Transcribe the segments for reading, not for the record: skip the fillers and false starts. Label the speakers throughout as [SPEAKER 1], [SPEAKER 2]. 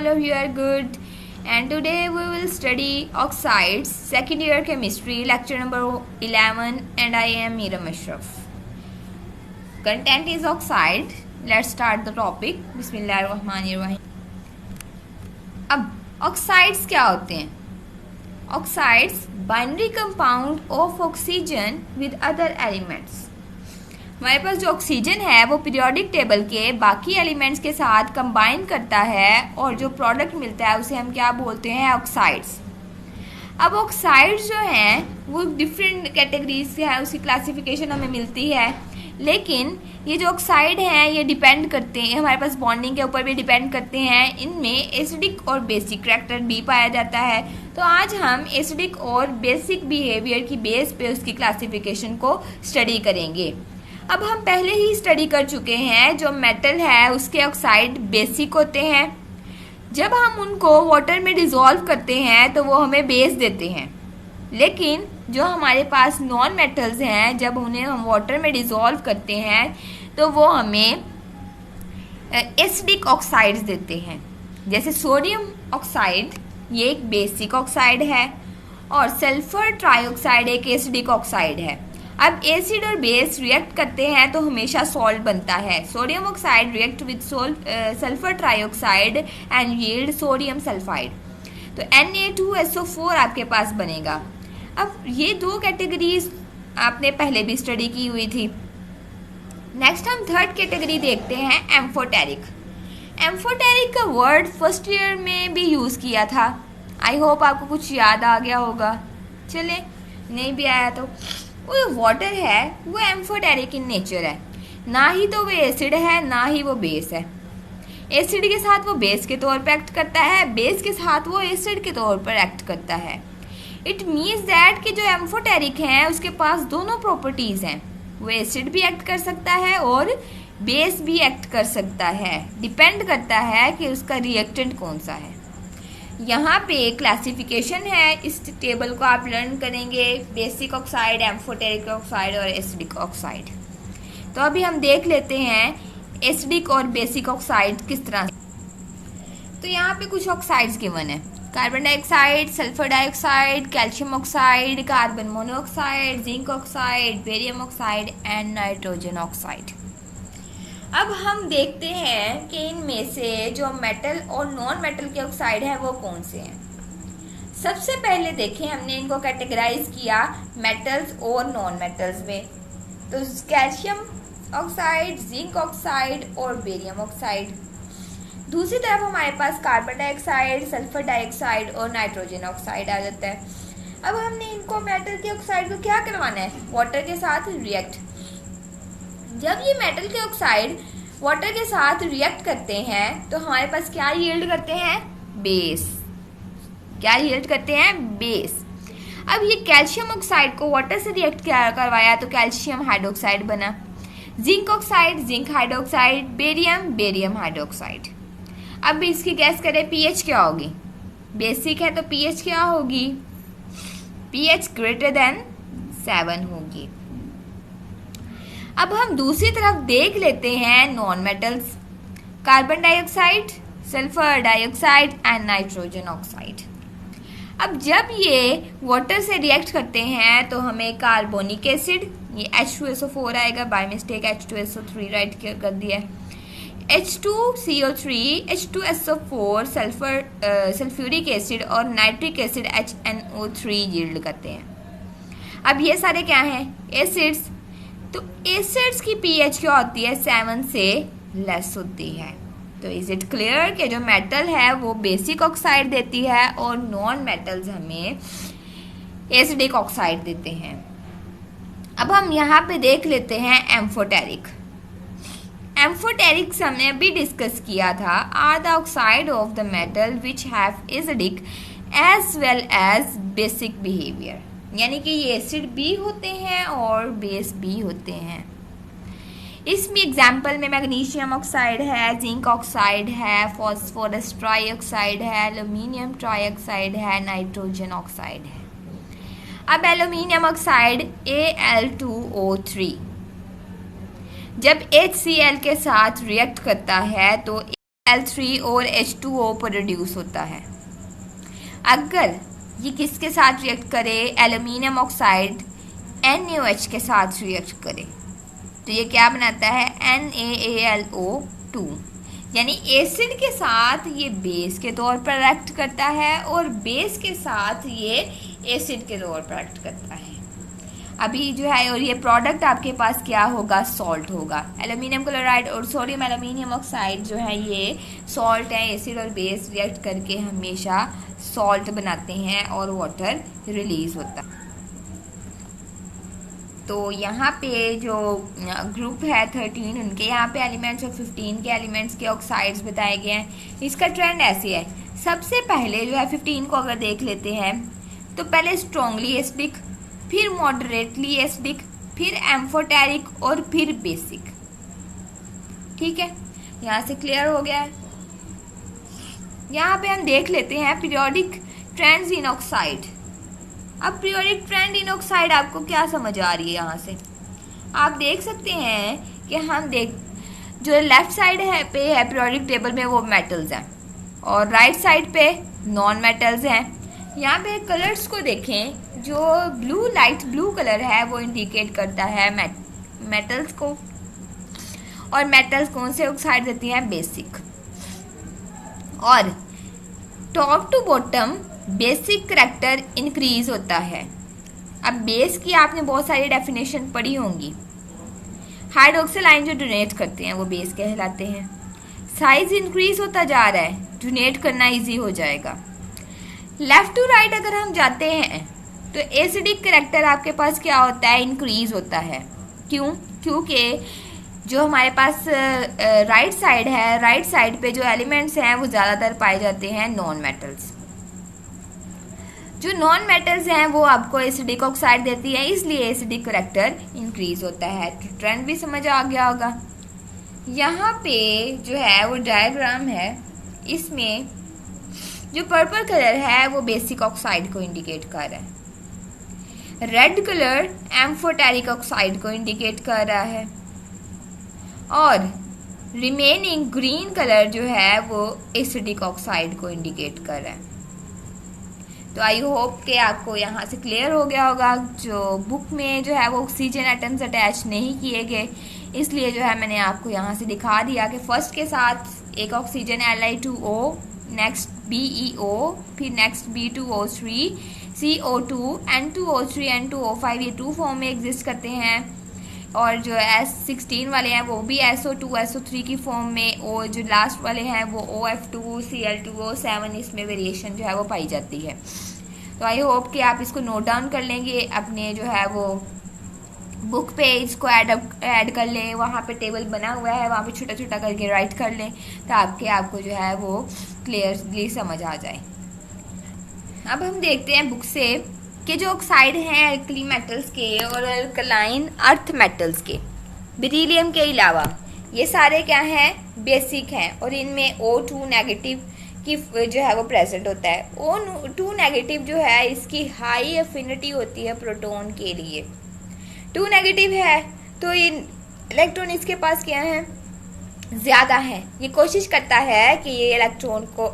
[SPEAKER 1] all of you are good. And today we will study oxides, second year chemistry, lecture number 11, and I am Meeram Ashraf. Content is oxide. Let's start the topic. बिस्मिल्लाहिर्रहमानिर्रहीम. अब oxides क्या होते हैं? Oxides binary compound of oxygen with other elements. हमारे पास जो oxygen है वो periodic table के बाकी एलिमेंट्स के साथ कंबाइन करता है और जो प्रोडक्ट मिलता है उसे हम क्या बोलते हैं? ऑक्साइड्स. अब ऑक्साइड्स जो हैं वो डिफरेंट कैटेगरीज से है, उसकी क्लासिफिकेशन हमें मिलती है, लेकिन ये जो ऑक्साइड हैं ये डिपेंड करते हैं हमारे पास बॉन्डिंग के ऊपर भी डिपेंड करते हैं. इनमें एसिडिक और बेसिक करैक्टर भी पाया जाता है. तो आज हम एसिडिक और बेसिक बिहेवियर की बेस पे उसकी क्लासिफिकेशन को स्टडी करेंगे. अब हम पहले ही स्टडी कर चुके हैं जो मेटल है उसके ऑक्साइड बेसिक होते हैं. जब हम उनको वाटर में डिज़ोल्व करते हैं तो वो हमें बेस देते हैं, लेकिन जो हमारे पास नॉन मेटल्स हैं जब उन्हें हम वाटर में डिज़ोल्व करते हैं तो वो हमें एसिडिक ऑक्साइड्स देते हैं. जैसे सोडियम ऑक्साइड ये एक बेसिक ऑक्साइड है और सल्फर ट्राइऑक्साइड एक एसिडिक ऑक्साइड है. अब एसिड और बेस रिएक्ट करते हैं तो हमेशा सॉल्ट बनता है. Sodium oxide react with sulphur trioxide and yield sodium sulphide. तो Na2SO4 आपके पास बनेगा. अब ये दो कैटेगरीज आपने पहले भी स्टडी की हुई थी. नेक्स्ट हम थर्ड कैटेगरी देखते हैं, एम्फोटेरिक. एम्फोटेरिक का वर्ड फर्स्ट ईयर में भी यूज़ किया था. आई होप आपको कुछ याद आ गया होगा. चले, नहीं भी आया तो वो वाटर है वो एम्फोटेरिक इन नेचर है. ना ही तो वो एसिड है ना ही वो बेस है. एसिड के साथ वो बेस के तौर पर एक्ट करता है, बेस के साथ वो एसिड के तौर पर एक्ट करता है. इट मीन्स दैट कि जो एम्फोटेरिक है उसके पास दोनों प्रॉपर्टीज़ हैं. वो एसिड भी एक्ट कर सकता है और बेस भी एक्ट कर सकता है. डिपेंड करता है कि उसका रिएक्टेंट कौन सा है. यहाँ पे क्लासिफिकेशन है, इस टेबल को आप लर्न करेंगे. बेसिक ऑक्साइड, एम्फोटेरिक ऑक्साइड और एसिडिक ऑक्साइड. तो अभी हम देख लेते हैं एसिडिक और बेसिक ऑक्साइड किस तरह. तो यहाँ पे कुछ ऑक्साइड्स गिवन है: carbon dioxide, sulphur dioxide, calcium oxide, carbon monoxide, zinc oxide, barium oxide and nitrogen oxide. अब हम देखते हैं कि इनमें से जो मेटल और नॉन मेटल के ऑक्साइड है वो कौन से हैं. सबसे पहले देखें, हमने इनको कैटेगराइज किया मेटल्स और नॉन मेटल्स में. तो कैल्शियम ऑक्साइड, जिंक ऑक्साइड और बेरियम ऑक्साइड. दूसरी तरफ हमारे पास कार्बन डाइऑक्साइड, सल्फर डाइऑक्साइड और नाइट्रोजन ऑक्साइड आ जाता है. अब हमने इनको मेटल के ऑक्साइड को क्या करवाना है? वाटर के साथ रिएक्ट. जब ये मेटल के ऑक्साइड वाटर के साथ रिएक्ट करते हैं तो हमारे पास क्या यील्ड करते हैं? बेस. क्या यील्ड करते हैं? बेस. अब ये कैल्शियम ऑक्साइड को वाटर से रिएक्ट करवाया तो कैल्शियम हाइड्रोक्साइड बना. Zinc oxide, zinc hydroxide, barium, barium hydroxide. अब इसकी गैस करें पीएच क्या होगी? बेसिक है तो पीएच क्या होगी? पीएच ग्रेटर देन 7 होगी. अब हम दूसरी तरफ देख लेते हैं non metals: carbon dioxide, sulphur dioxide and nitrogen oxide. अब जब ये वाटर से रिएक्ट करते हैं तो हमें कार्बोनिक एसिड, ये H2SO4 आएगा, बाय मिस्टेक H2SO3 राइट कर दिया है. H2CO3, H2SO4, सल्फ्यूरिक एसिड और नाइट्रिक एसिड HNO3 यील्ड करते हैं. अब ये सारे क्या हैं? एसिड्स. तो एसिड्स की पीएच क्या होती है? 7 से लेस होती है. तो इज इट क्लियर कि जो मेटल है वो बेसिक ऑक्साइड देती है और नॉन मेटल्स हमें एसिडिक ऑक्साइड देते हैं. अब हम यहाँ पे देख लेते हैं एम्फोटेरिक. एम्फोटेरिक्स हमने अभी डिस्कस किया था. Are the oxide of the metal which have acidic as well as basic behaviour. यानी कि ये एसिड भी होते हैं और बेस भी होते हैं. इसमें एग्जाम्पल में मैग्नीशियम ऑक्साइड है, जिंक ऑक्साइड है, फॉस्फोरस ट्राइऑक्साइड है, एल्यूमिनियम ट्राइऑक्साइड है, नाइट्रोजन ऑक्साइड है. अब एल्यूमिनियम ऑक्साइड Al2O3 जब HCl के साथ रिएक्ट करता है तो NaCl3 और H2O प्रोड्यूस होता है। अगर ये किसके साथ रिएक्ट करे, एल्यूमिनियम ऑक्साइड NaOH के साथ रिएक्ट करे तो ये क्या बनाता है, NaAlO2, यानी एसिड के साथ ये बेस के तौर पर रिएक्ट करता है और बेस के साथ ये एसिड के तौर पर रिएक्ट करता है। अभी जो है, और ये प्रोडक्ट आपके पास क्या होगा, सॉल्ट होगा। एल्यूमिनियम क्लोराइड और सोडियम एल्यूमिनियम ऑक्साइड जो है ये सॉल्ट है, एसिड और बेस रिएक्ट करके हमेशा सॉल्ट बनाते हैं और वाटर रिलीज होता है। तो यहाँ पे जो ग्रुप है 13, उनके यहाँ पे एलिमेंट्स और 15 के एलिमेंट्स के ऑक्साइड्स बताए गए हैं। इसका ट्रेंड ऐसे है, सबसे पहले जो है 15 को अगर देख लेते हैं तो पहले स्ट्रॉन्गली एसिडिक, फिर मॉडरेटली एसिडिक, फिर एम्फोटेरिक और फिर बेसिक। ठीक है, यहाँ से क्लियर हो गया है। यहाँ पे हम देख लेते हैं पीरियोडिक ट्रेंड्स इन ऑक्साइड। अब पीरियोडिक ट्रेंड इन ऑक्साइड आपको क्या समझ आ रही है, यहाँ से आप देख सकते हैं कि हम जो लेफ्ट साइड है पे है पीरियोडिक टेबल में वो मेटल्स हैं और राइट साइड पे नॉन मेटल्स हैं। यहाँ पे कलर्स को देखें, जो ब्लू लाइट ब्लू कलर है वो इंडिकेट करता है मेटल्स को, और मेटल्स कौन से ऑक्साइड देती हैं, बेसिक। और top to bottom basic character increase होता है। अब बेस की आपने बहुत सारी डेफिनेशन पढ़ी होंगी। हाइड्रोक्सिल आयन जो डोनेट करते हैं वो बेस कहलाते हैं। साइज इंक्रीज होता जा रहा है, डोनेट करना इजी हो जाएगा। लेफ्ट टू राइट अगर हम जाते हैं तो एसिडिक करैक्टर आपके पास क्या होता है, इंक्रीज होता है। क्यों? क्योंकि जो हमारे पास राइट साइड है, राइट साइड पे जो एलिमेंट्स हैं वो ज़्यादातर पाए जाते हैं नॉन मेटल्स। जो नॉन मेटल्स हैं वो आपको एसिडिक ऑक्साइड देती है, इसलिए एसिडिक करैक्टर इंक्रीज होता है। तो ट्रेंड भी समझ आ गया होगा। यहाँ पे जो है वो डायग्राम है, इसमें जो पर्पल कलर है वो बेसिक ऑक्साइड को इंडिकेट कर रहा है, रेड कलर एम्फोटेरिक ऑक्साइड को इंडिकेट कर रहा है, और रिमेनिंग ग्रीन कलर जो है वो एसिडिक ऑक्साइड को इंडिकेट कर रहा है। तो आई होप कि आपको यहाँ से क्लियर हो गया होगा। जो बुक में जो है वो ऑक्सीजन एटम्स अटैच नहीं किए गए, इसलिए जो है मैंने आपको यहाँ से दिखा दिया कि फर्स्ट के साथ एक ऑक्सीजन Li2O, नेक्स्ट BeO, फिर next B2O3, CO2, N2O3, N2O5, ये 2 फॉर्म में एग्जिस्ट करते हैं। और जो S16 वाले हैं वो भी SO2, SO3 की फॉर्म में, और जो लास्ट वाले हैं वो OF2, Cl2O7, इसमें वेरिएशन जो है वो पाई जाती है। तो आई होप कि आप इसको नोट डाउन कर लेंगे, अपने जो है वो बुक पे इसको ऐड कर लें। वहाँ पे टेबल बना हुआ है, वहाँ पे छोटा छोटा करके राइट कर लें ताकि आपको जो है वो क्लियरली समझ आ जाए। अब हम देखते हैं बुक से कि जो ऑक्साइड हैं अल्कली मेटल्स के और अल्कलाइन अर्थ मेटल्स के, बेरिलियम के अलावा, ये सारे क्या हैं, बेसिक हैं, और इनमें O2 नेगेटिव की जो है वो प्रेजेंट होता है। O2 नेगेटिव जो है इसकी हाई एफिनिटी होती है प्रोटॉन के लिए। 2 नेगेटिव है तो ये इलेक्ट्रॉन इसके पास क्या है, ज़्यादा है। ये कोशिश करता है कि ये इलेक्ट्रॉन को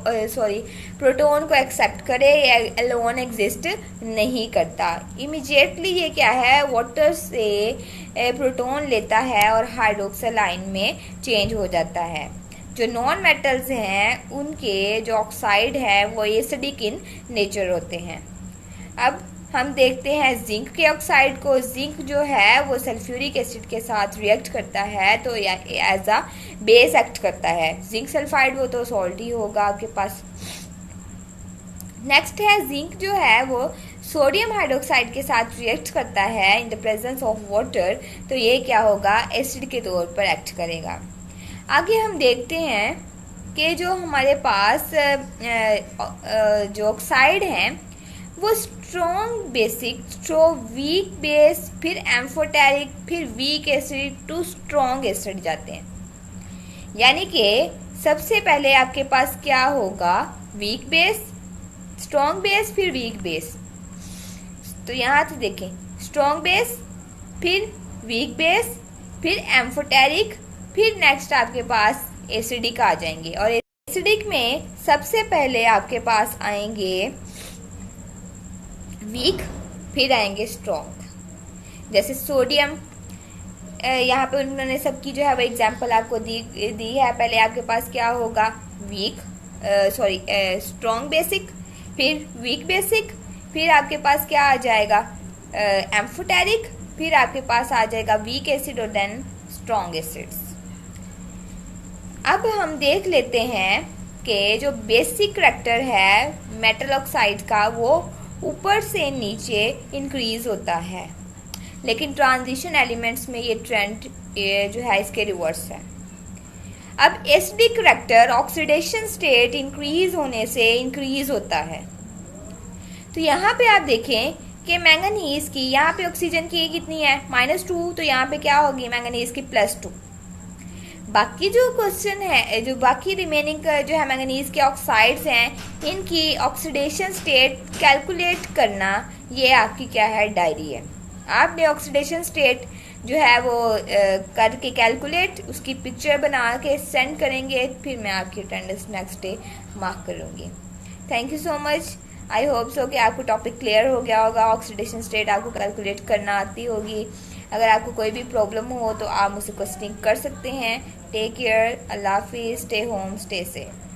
[SPEAKER 1] प्रोटॉन को एक्सेप्ट करे, ये अलोन एग्जिस्ट नहीं करता। इमीडिएटली ये क्या है, वाटर से प्रोटॉन लेता है और हाइड्रोक्सिल आयन में चेंज हो जाता है। जो नॉन मेटल्स हैं उनके जो ऑक्साइड है वो एसिडिक इन नेचर होते हैं। अब हम देखते हैं जिंक के ऑक्साइड को। जिंक जो है वो सल्फ्यूरिक एसिड के साथ रिएक्ट करता है तो एज अ बेस एक्ट करता है। जिंक सल्फाइड वो तो सॉल्ट ही होगा आपके पास। नेक्स्ट है जिंक जो है वो सोडियम हाइड्रोक्साइड के साथ रिएक्ट करता है in the presence of water, तो ये क्या होगा, एसिड के तौर पर एक्ट करेगा। आगे हम देखते हैं कि जो हमारे पास जो ऑक्साइड हैं वो स्ट्रॉन्ग बेसिक, वीक बेस, फिर एम्फोटेरिक, फिर weak acid to strong acid जाते हैं। यानी कि सबसे पहले आपके पास क्या होगा, वीक बेस, स्ट्रॉन्ग बेस, फिर वीक बेस। तो यहाँ से देखें, स्ट्रॉन्ग बेस, फिर वीक बेस, फिर एम्फोटेरिक, फिर नेक्स्ट आपके पास एसिडिक आ जाएंगे। और एसिडिक में सबसे पहले आपके पास आएंगे वीक, फिर आएंगे स्ट्रॉन्ग। जैसे सोडियम, यहाँ पे उन्होंने सबकी जो है वो एग्जांपल आपको दी है। पहले आपके पास क्या होगा, वीक स्ट्रॉन्ग बेसिक, फिर वीक बेसिक, फिर आपके पास क्या आ जाएगा एम्फोटेरिक, फिर आपके पास आ जाएगा वीक एसिड और देन स्ट्रॉन्ग एसिड्स। अब हम देख लेते हैं कि जो बेसिक करैक्टर है मेटल ऑक्साइड का वो ऊपर से नीचे इंक्रीज होता है, लेकिन ट्रांजिशन एलिमेंट्स में ये ट्रेंड जो है इसके रिवर्स है। अब acidic character oxidation state increase होने से इंक्रीज होता है। तो यहाँ पे आप देखें कि मैंगनीज की यहाँ पे ऑक्सीजन की कितनी है -2, तो यहाँ पे क्या होगी मैंगनीज की +2। बाकी जो क्वेश्चन है, जो बाकी रिमेनिंग जो है मैंगनीज के ऑक्साइड्स हैं, इनकी ऑक्सीडेशन स्टेट कैलकुलेट करना ये आपकी क्या है डायरी है। आपने ऑक्सीडेशन स्टेट जो है वो करके कैलकुलेट उसकी पिक्चर बना के सेंड करेंगे, फिर मैं आपकी अटेंडेंस नेक्स्ट डे मार्क करूँगी। Thank you so much. I hope so कि आपको टॉपिक क्लियर हो गया होगा, ऑक्सीडेशन स्टेट आपको कैलकुलेट करना आती होगी। अगर आपको कोई भी प्रॉब्लम हो तो आप मुझसे क्वेश्चनिंग कर सकते हैं। टेक केयर, अल्लाह हाफिज़, स्टे होम, स्टे सेफ।